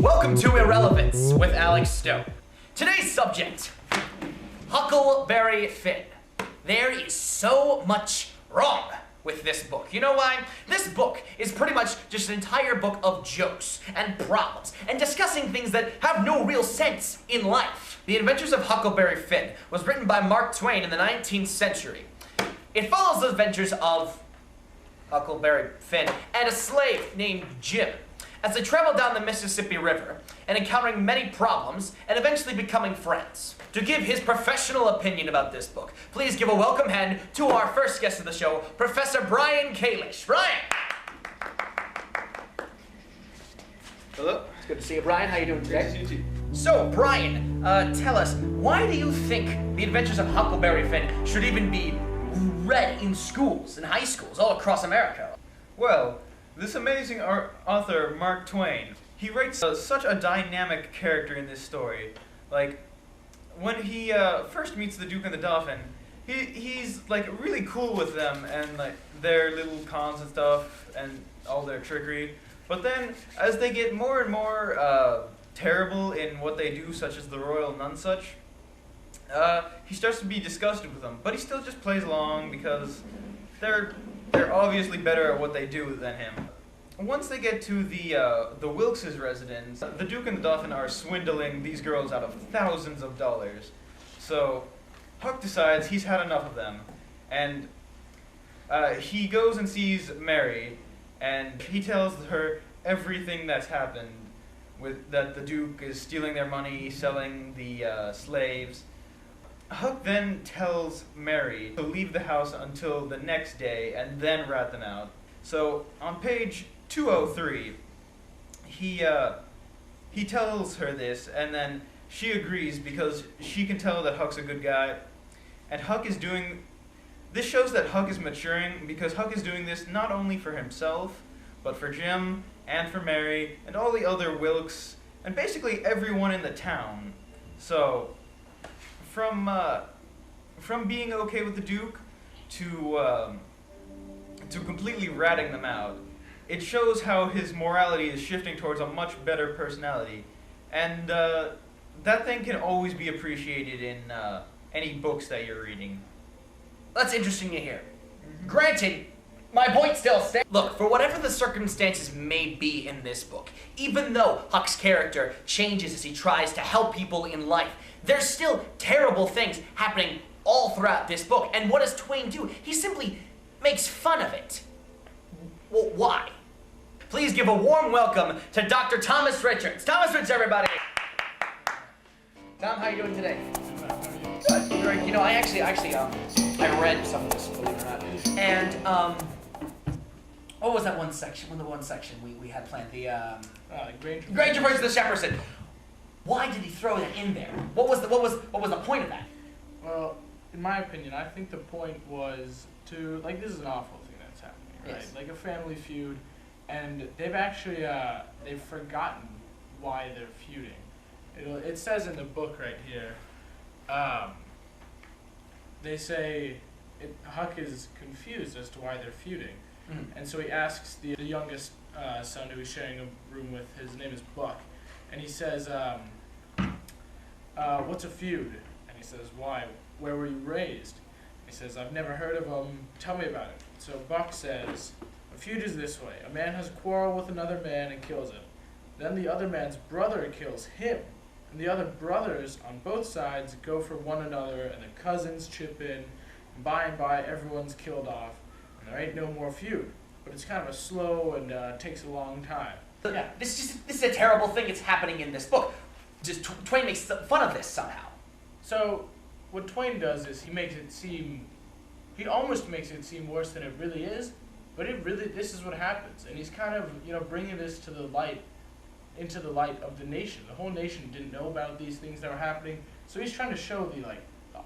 Welcome to Irrelevance with Alex Stone. Today's subject, Huckleberry Finn. There is so much wrong with this book. You know why? This book is pretty much just an entire book of jokes and problems and discussing things that have no real sense in life. The Adventures of Huckleberry Finn was written by Mark Twain in the 19th century. It follows the adventures of Huckleberry Finn and a slave named Jim as they travel down the Mississippi River and encountering many problems and eventually becoming friends. To give his professional opinion about this book, please give a welcome hand to our first guest of the show, Professor Brian Kalish. Brian! Hello. It's good to see you, Brian. How you doing today? Good to see you too. So, Brian, tell us, why do you think The Adventures of Huckleberry Finn should even be read in schools and high schools all across America? Well, this amazing author, Mark Twain, he writes such a dynamic character in this story. Like, when he first meets the Duke and the Dauphin, he's like really cool with them and like their little cons and stuff and all their trickery. But then, as they get more and more terrible in what they do, such as the royal nunsuch, he starts to be disgusted with them. But he still just plays along because they're obviously better at what they do than him. Once they get to the Wilkes' residence, the Duke and the Dauphin are swindling these girls out of thousands of dollars. So Huck decides he's had enough of them, and he goes and sees Mary, and he tells her everything that's happened, with that the Duke is stealing their money, selling the slaves. Huck then tells Mary to leave the house until the next day and then rat them out. So on page 203, he tells her this, and then she agrees because she can tell that Huck's a good guy. And this shows that Huck is maturing because Huck is doing this not only for himself, but for Jim and for Mary and all the other Wilkes and basically everyone in the town. So from being okay with the Duke to completely ratting them out, it shows how his morality is shifting towards a much better personality, and that thing can always be appreciated in any books that you're reading. That's interesting to hear. Granted, my point still stands. Look, for whatever the circumstances may be in this book, even though Huck's character changes as he tries to help people in life, there's still terrible things happening all throughout this book. And what does Twain do? He simply makes fun of it. Well, why? Please give a warm welcome to Dr. Thomas Richards. Thomas Richards, everybody! Tom, how are you doing today? Good. Great. You know, I read some of this, believe it or not. And, what was that one section? The one section we had planned? The, Granger versus the Shepperson. Why did he throw that in there? What was the point of that? Well, in my opinion, I think the point was to, like, this is an awful thing that's happening, right? Yes. Like a family feud, and they've actually, they've forgotten why they're feuding. It says in the book right here, they say Huck is confused as to why they're feuding. And so he asks the youngest son who he's sharing a room with, his name is Buck, and he says, what's a feud? And he says, why? Where were you raised? He says, I've never heard of them. Tell me about it. So Buck says, a feud is this way. A man has a quarrel with another man and kills him. Then the other man's brother kills him. And the other brothers on both sides go for one another, and the cousins chip in. And by, everyone's killed off. And there ain't no more feud. But it's kind of a slow and takes a long time. Yeah, this is a terrible thing that's happening in this book. Just Twain makes fun of this somehow. So what Twain does is he almost makes it seem worse than it really is, but this is what happens. And he's kind of, bringing this to the light, into the light of the nation. The whole nation didn't know about these things that were happening. So he's trying to show the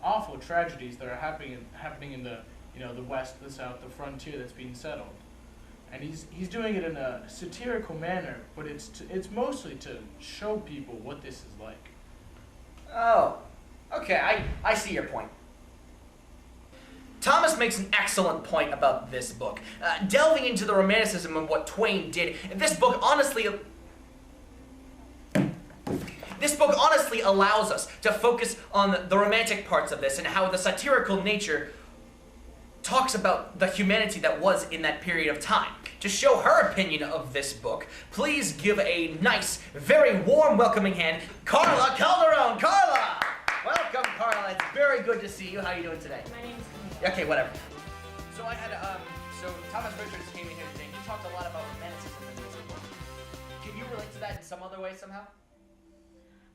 awful tragedies that are happening in the West, the South, the frontier that's being settled. And he's doing it in a satirical manner, but it's mostly to show people what this is like. Oh, okay, I see your point. Thomas makes an excellent point about this book. Delving into the romanticism of what Twain did, this book honestly this book honestly allows us to focus on the romantic parts of this and how the satirical nature talks about the humanity that was in that period of time. To show her opinion of this book, please give a nice, very warm, welcoming hand, Carla Calderon. Carla! Welcome, Carla. It's very good to see you. How are you doing today? My name is Camille. Okay, whatever. So I had, so Thomas Richards came in here today and you talked a lot about romanticism in this book. Can you relate to that in some other way somehow?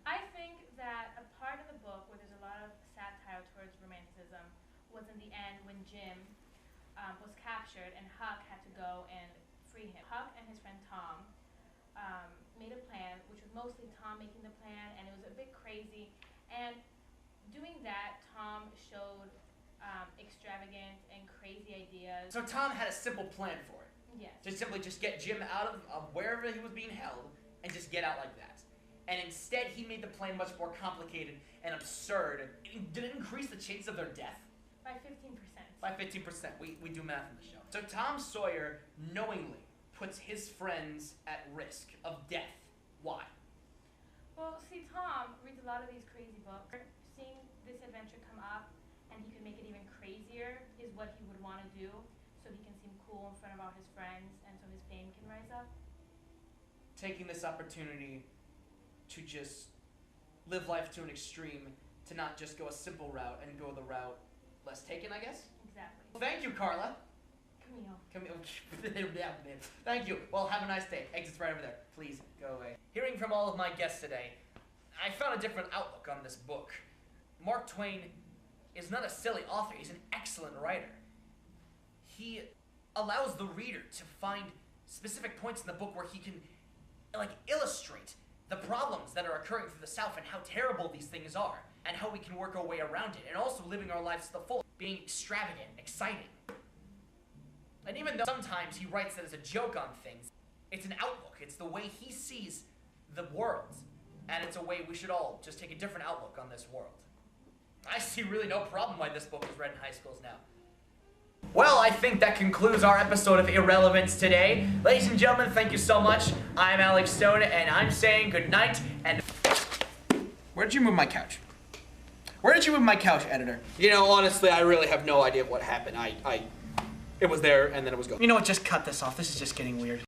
I think that a part of the book where there's a lot of satire towards romanticism was in the end when Jim was captured and Huck had to go and free him. Huck and his friend Tom made a plan, which was mostly Tom making the plan, and it was a bit crazy. And doing that, Tom showed extravagant and crazy ideas. So Tom had a simple plan for it. Yes. To simply just get Jim out of wherever he was being held and just get out like that. And instead, he made the plan much more complicated and absurd. Did it increase the chances of their death? By 15%. By 15%. We do math in the show. So Tom Sawyer knowingly puts his friends at risk of death. Why? Well, see, Tom reads a lot of these crazy books. Seeing this adventure come up and he could make it even crazier is what he would want to do so he can seem cool in front of all his friends and so his fame can rise up. Taking this opportunity to just live life to an extreme, to not just go a simple route and go the route less taken, I guess? Exactly. Well, thank you, Carla. Camille. Thank you. Well, have a nice day. Exit's right over there. Please go away. Hearing from all of my guests today, I found a different outlook on this book. Mark Twain is not a silly author. He's an excellent writer. He allows the reader to find specific points in the book where he can, illustrate the problems that are occurring through the South and how terrible these things are and how we can work our way around it, and also living our lives to the full, being extravagant, exciting. And even though sometimes he writes it as a joke on things, it's an outlook. It's the way he sees the world. And it's a way we should all just take a different outlook on this world. I see really no problem why this book is read in high schools now. Well, I think that concludes our episode of Irrelevance today. Ladies and gentlemen, thank you so much. I'm Alex Stone, and I'm saying good night, and... Where did you move my couch? Where did you move my couch, editor? You know, honestly, I really have no idea what happened. It was there, and then it was gone. You know what, just cut this off. This is just getting weird.